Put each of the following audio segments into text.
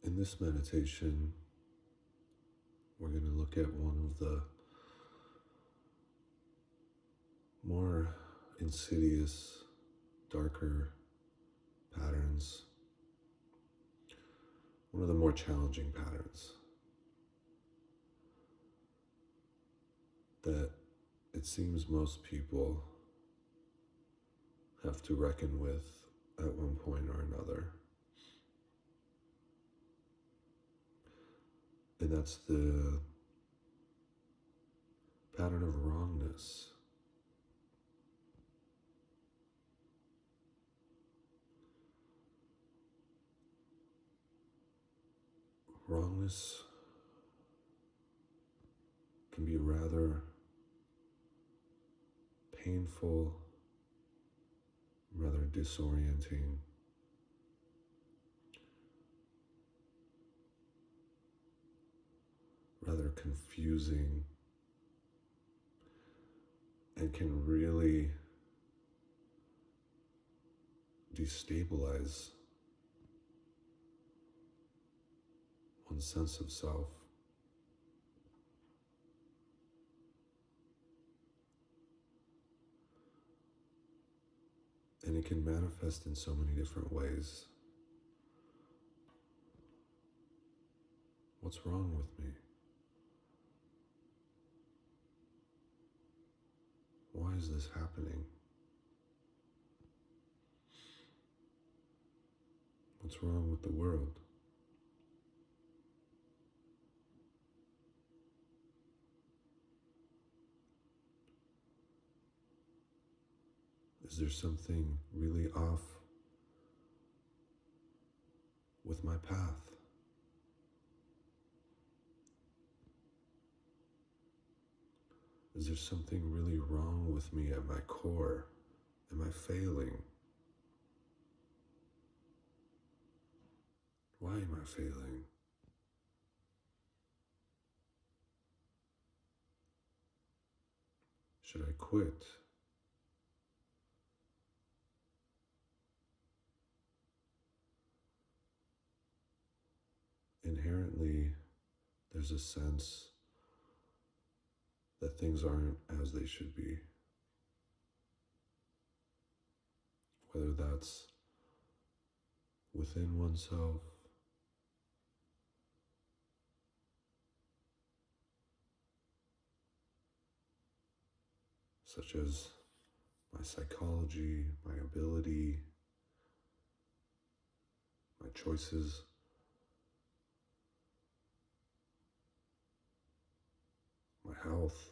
In this meditation, we're going to look at one of the more insidious, darker patterns, one of the more challenging patterns that it seems most people have to reckon with at one point or another. And that's the pattern of wrongness. Wrongness can be rather painful, rather disorienting, rather confusing, and can really destabilize one's sense of self. And it can manifest in so many different ways. What's wrong with me? Why is this happening? What's wrong with the world? Is there something really off with my path? Is there something really wrong with me at my core? Am I failing? Why am I failing? Should I quit? Inherently, there's a sense that things aren't as they should be. Whether that's within oneself, such as my psychology, my ability, my choices, my health,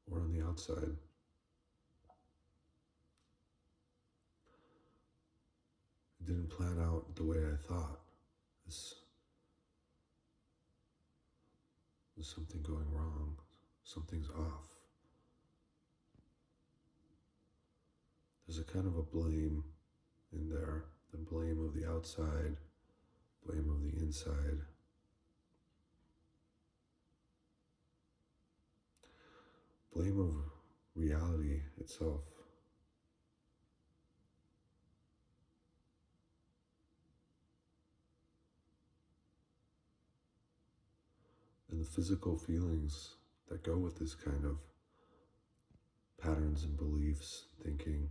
or on the outside. It didn't plan out the way I thought. There's something going wrong. Something's off. There's a kind of a blame in there. The blame of the outside, blame of the inside. Blame of reality itself. And the physical feelings that go with this kind of patterns and beliefs, thinking,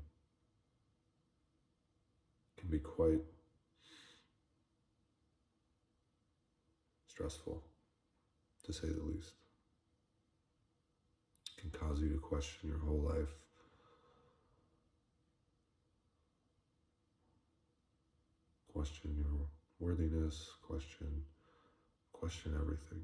can be quite stressful, to say the least. It can cause you to question your whole life. Question your worthiness, question everything.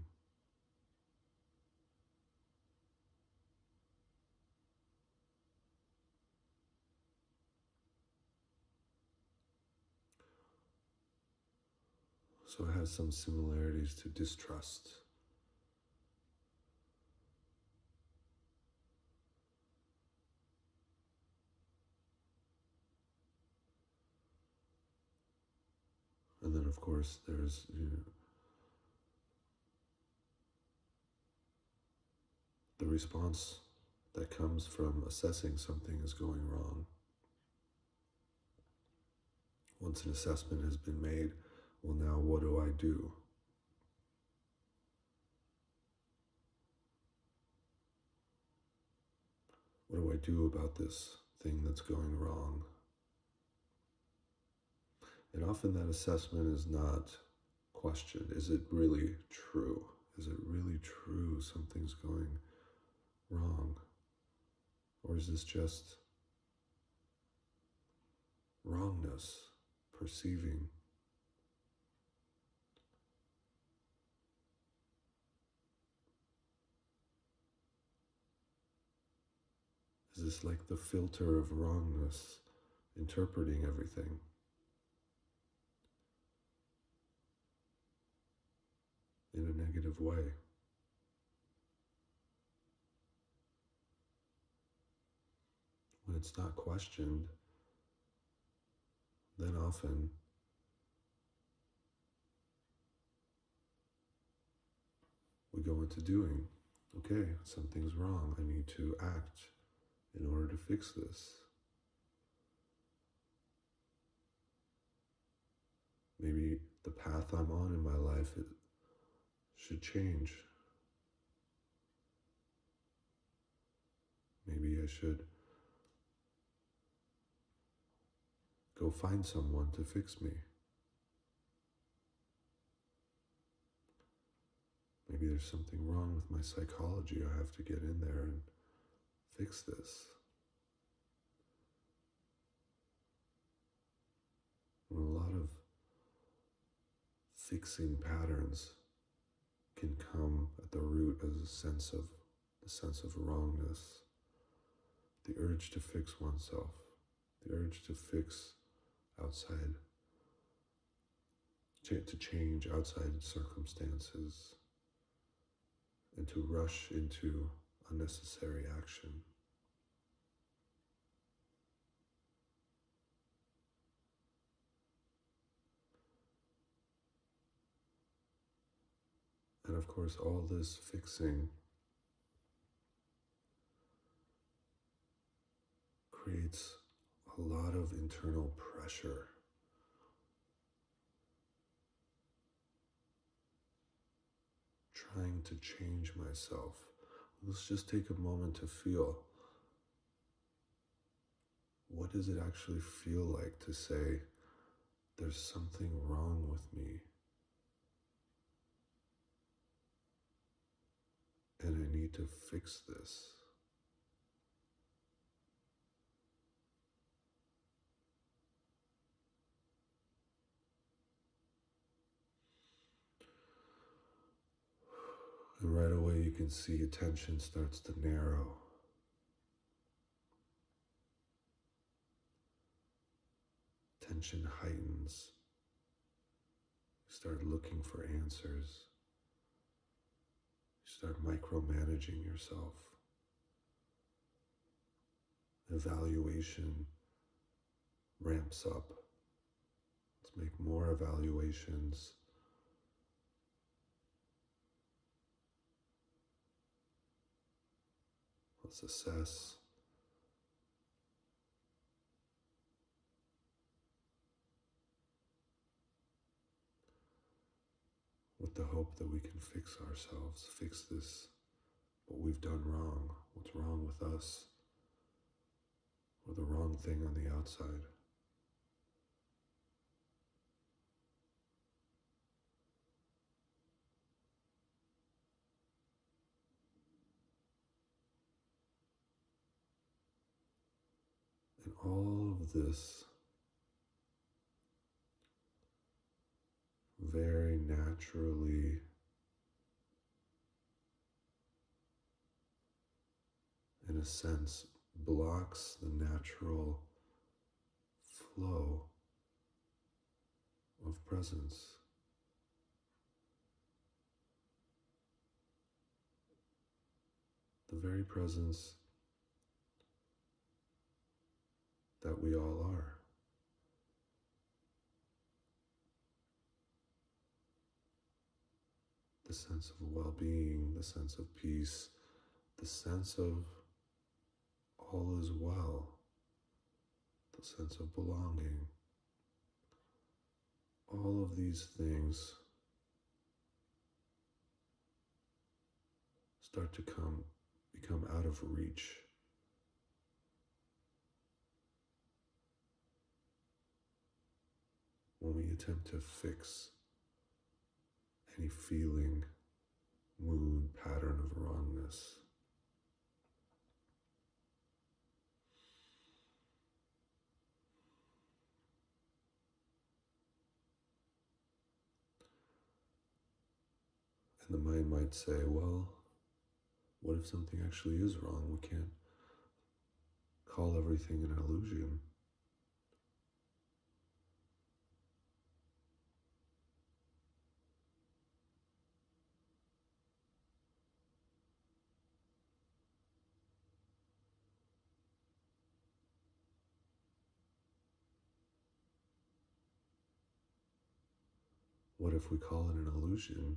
So it has some similarities to distrust. And then, of course, there's the response that comes from assessing something is going wrong. Once an assessment has been made, well, now what do I do? What do I do about this thing that's going wrong? And often that assessment is not questioned. Is it really true? Is it really true something's going wrong? Or is this just wrongness, perceiving? Is this like the filter of wrongness, interpreting everything? In a negative way. When it's not questioned, then often we go into doing. Okay, something's wrong. I need to act in order to fix this. Maybe the path I'm on in my life should change. Maybe I should go find someone to fix me. Maybe there's something wrong with my psychology. I have to get in there and fix this. And a lot of fixing patterns can come at the root as the sense of wrongness, the urge to fix oneself, the urge to fix outside, to change outside circumstances, and to rush into unnecessary action. And of course, all this fixing creates a lot of internal pressure. Trying to change myself. Let's just take a moment to feel, what does it actually feel like to say, there's something wrong with me, and I need to fix this? And right away you can see attention starts to narrow. Tension heightens. You start looking for answers. You start micromanaging yourself. Evaluation ramps up. Let's make more evaluations. Let's assess. With the hope that we can fix ourselves, fix this, what we've done wrong, what's wrong with us, or the wrong thing on the outside. And all of this very naturally in a sense blocks the natural flow of presence. The very presence that we all are. The sense of well-being, the sense of peace, the sense of all is well, the sense of belonging, all of these things start to become out of reach when we attempt to fix any feeling, mood, pattern of wrongness. And the mind might say, well, what if something actually is wrong? We can't call everything an illusion. What if we call it an illusion?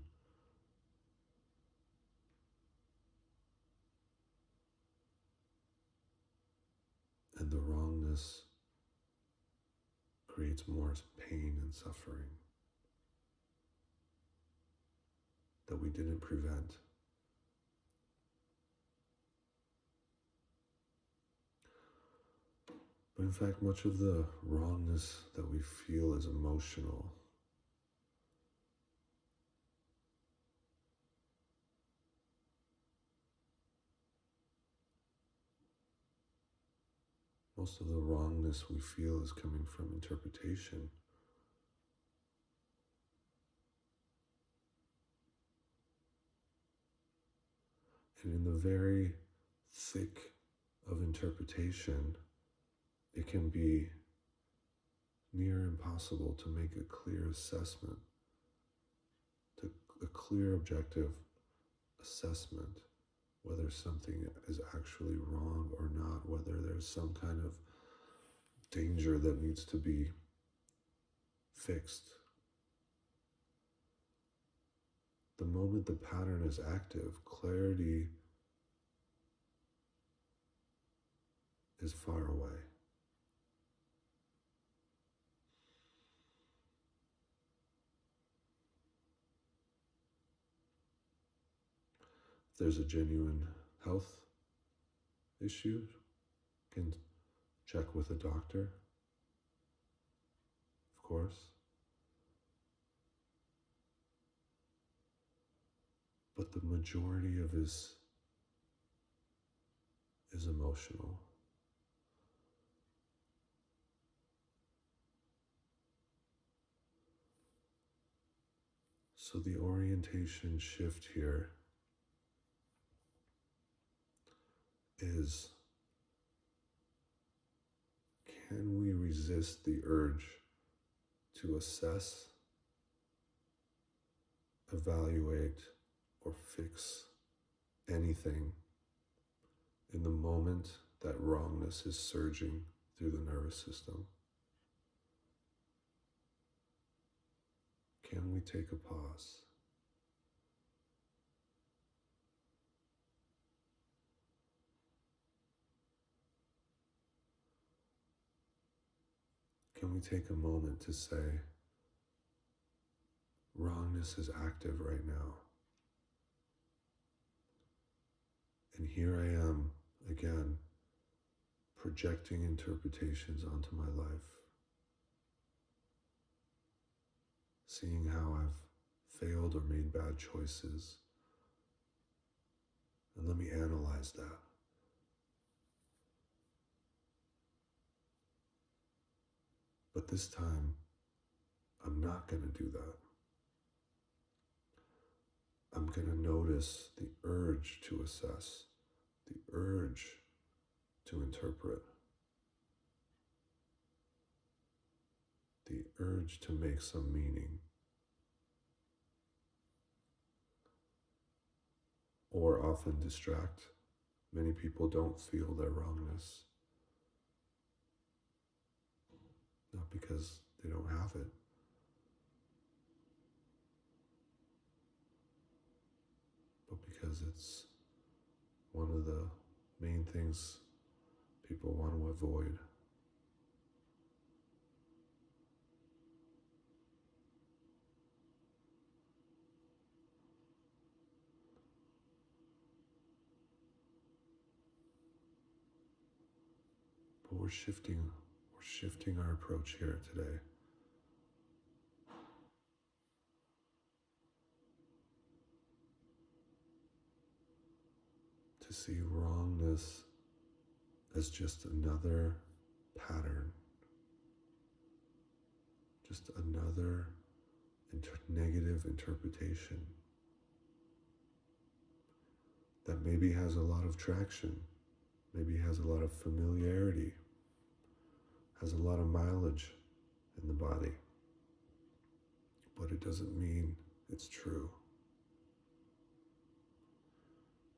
And the wrongness creates more pain and suffering that we didn't prevent. But in fact, much of the wrongness that we feel is emotional. Most of the wrongness we feel is coming from interpretation. And in the very thick of interpretation, it can be near impossible to make a clear assessment, to a clear objective assessment, whether something is actually wrong or not, whether there's some kind of danger that needs to be fixed. The moment the pattern is active, clarity is far away. If there's a genuine health issue, you can check with a doctor, of course. But the majority of this is emotional. So the orientation shift here is, can we resist the urge to assess, evaluate, or fix anything in the moment that wrongness is surging through the nervous system? Can we take a pause? Can we take a moment to say, wrongness is active right now. And here I am, again, projecting interpretations onto my life, seeing how I've failed or made bad choices. And let me analyze that. But this time, I'm not going to do that. I'm going to notice the urge to assess, the urge to interpret, the urge to make some meaning, or often distract. Many people don't feel their wrongness, not because they don't have it, but because it's one of the main things people want to avoid. But we're shifting our approach here today. To see wrongness as just another pattern, just another negative interpretation that maybe has a lot of traction, maybe has a lot of familiarity, has a lot of mileage in the body, but it doesn't mean it's true.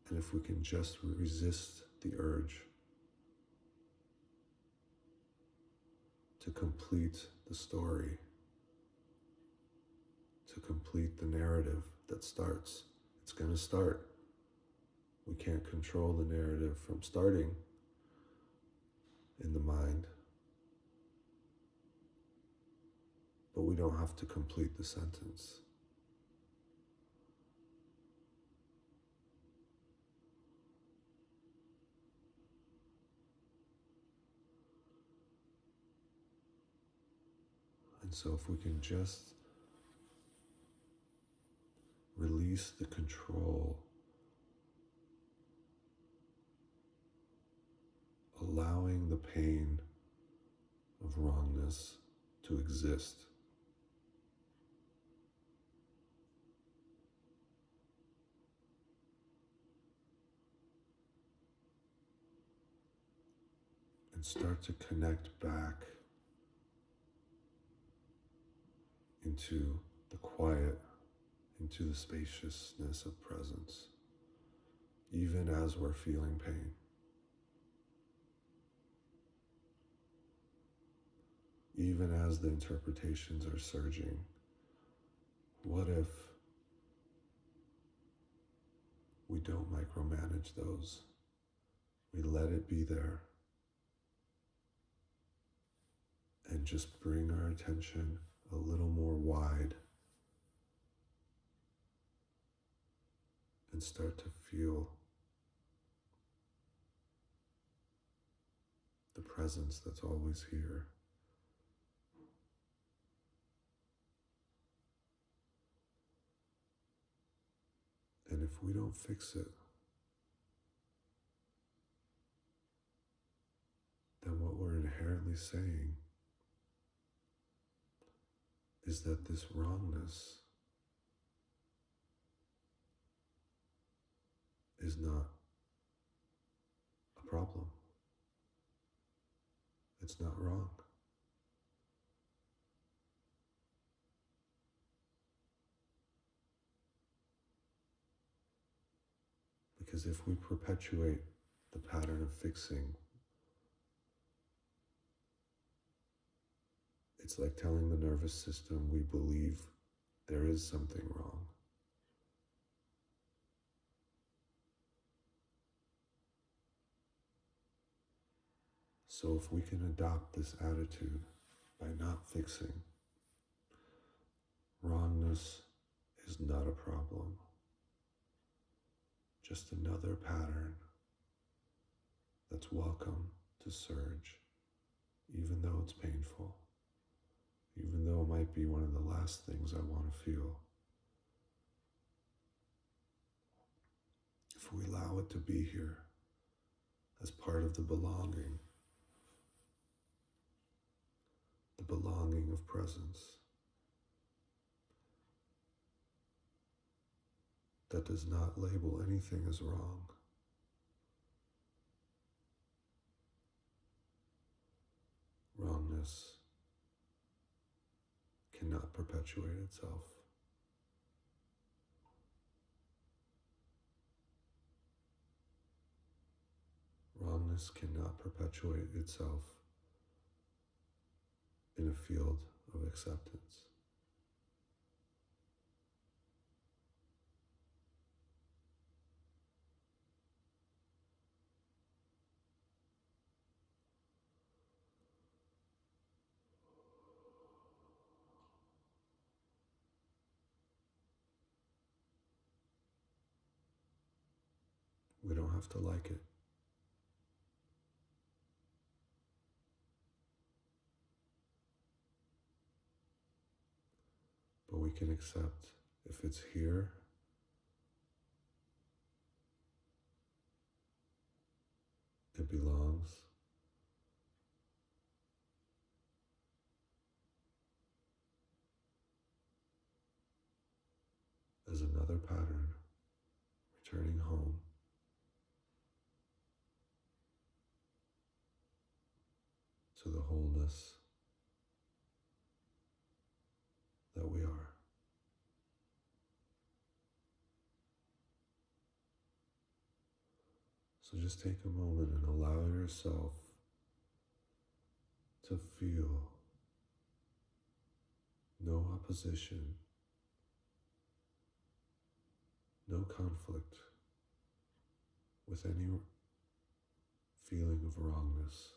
And if we can just resist the urge to complete the story, to complete the narrative that starts, it's going to start. We can't control the narrative from starting in the mind, but we don't have to complete the sentence. And so if we can just release the control, allowing the pain of wrongness to exist, and start to connect back into the quiet, into the spaciousness of presence, even as we're feeling pain. Even as the interpretations are surging, what if we don't micromanage those? We let it be there and just bring our attention a little more wide and start to feel the presence that's always here. And if we don't fix it, then what we're inherently saying is that this wrongness is not a problem. It's not wrong. Because if we perpetuate the pattern of fixing, it's like telling the nervous system we believe there is something wrong. So if we can adopt this attitude by not fixing, wrongness is not a problem. Just another pattern that's welcome to surge, even though it's painful, even though it might be one of the last things I want to feel. If we allow it to be here as part of the belonging of presence, that does not label anything as wrong. Wrongness cannot perpetuate itself. Wrongness cannot perpetuate itself in a field of acceptance. have to like it. But we can accept if it's here, it belongs. As another pattern, returning home to the wholeness that we are. So just take a moment and allow yourself to feel no opposition, no conflict with any feeling of wrongness.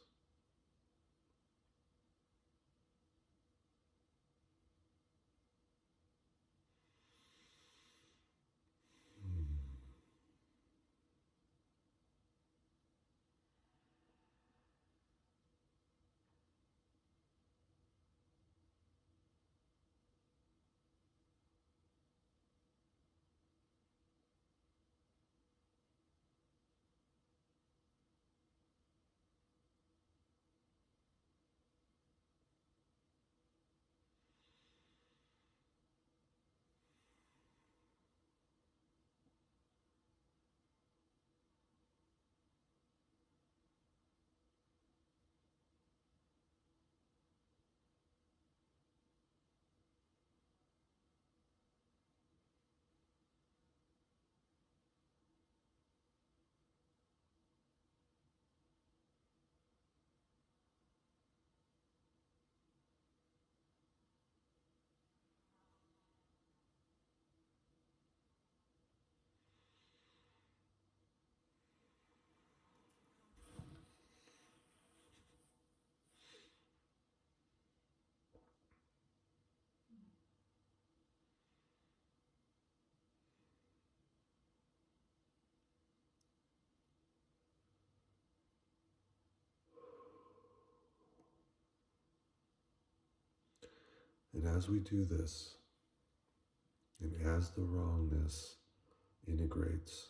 And as we do this, and as the wrongness integrates,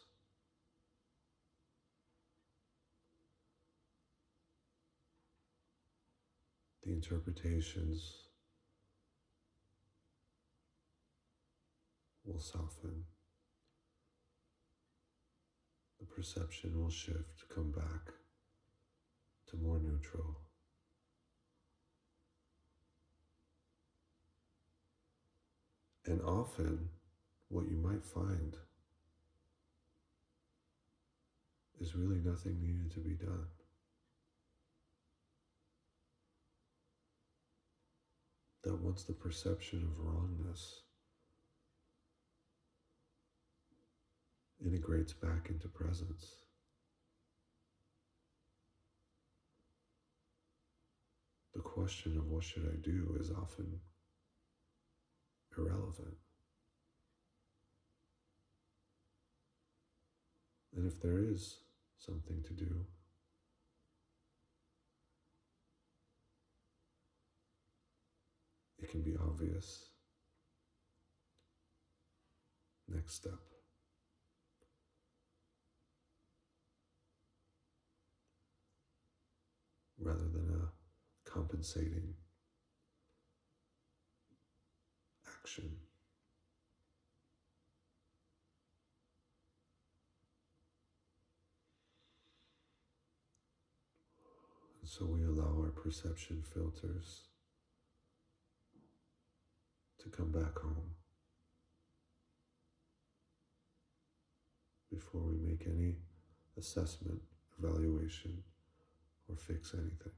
the interpretations will soften, the perception will shift, come back to more neutral. And often, what you might find is really nothing needed to be done. That once the perception of wrongness integrates back into presence, the question of what should I do is often irrelevant. And if there is something to do, it can be obvious. Next step. Rather than a compensating action. And so we allow our perception filters to come back home before we make any assessment, evaluation, or fix anything.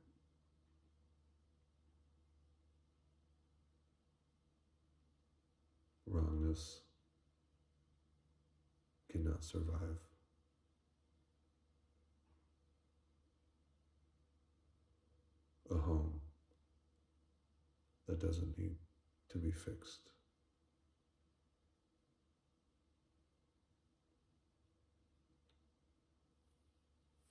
Wrongness cannot survive. A home that doesn't need to be fixed.